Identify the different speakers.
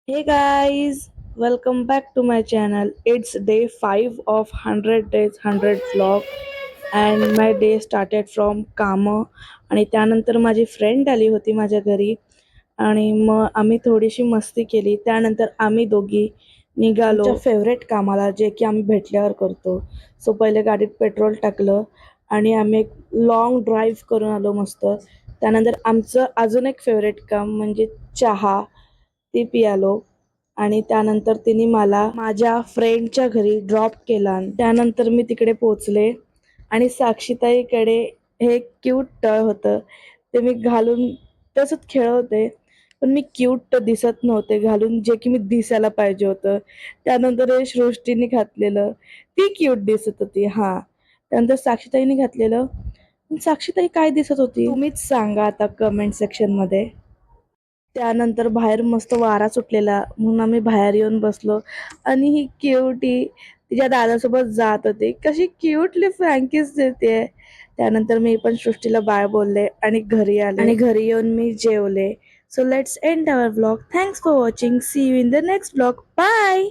Speaker 1: Hey guys, welcome back to my channel. It's day 5 of 100 days 100 vlog and my day started from कामं आणि त्यानंतर माझी friend आली होती माझ्या घरी आणि मग आम्ही थोडीशी मस्ती केली. त्यानंतर आम्ही दोघी निघालो आमच्या फेवरेट कामाला जे की आम्ही भेटल्यावर करतो. सो पहिले गाडीत पेट्रोल टाकलं आणि आम्ही एक लाँग ड्राईव्ह करून आलो मस्त. त्यानंतर आमचं अजून एक फेवरेट काम म्हणजे चहा ती पियालो आणि त्यानंतर तिने मला माझ्या फ्रेंडच्या घरी ड्रॉप केला. त्यानंतर मी तिकडे पोचले आणि साक्षीताईकडे हे क्यूट टॉय होतं ते मी घालून तसंच खेळत होते. पण मी क्यूट दिसत नव्हते घालून जे की मी दिसायला पाहिजे होतं. त्यानंतर हे सृष्टीने घातलेलं ती क्यूट दिसत होती. हां, त्यानंतर साक्षीताईने घातलेलं. साक्षीताई काय दिसत होती तुम्हीच सांगा आता कमेंट सेक्शनमध्ये. त्यानंतर बाहेर मस्त वारा सुटलेला म्हणून आम्ही बाहेर येऊन बसलो आणि ही क्यूटी तिच्या दादासोबत जात होती. कशी क्यूटली फ्रँकीज देते. त्यानंतर मी पण सृष्टीला बाय बोलले आणि घरी आले आणि घरी येऊन मी जेवले. So let's end our vlog. Thanks for watching. See you in the next vlog. Bye.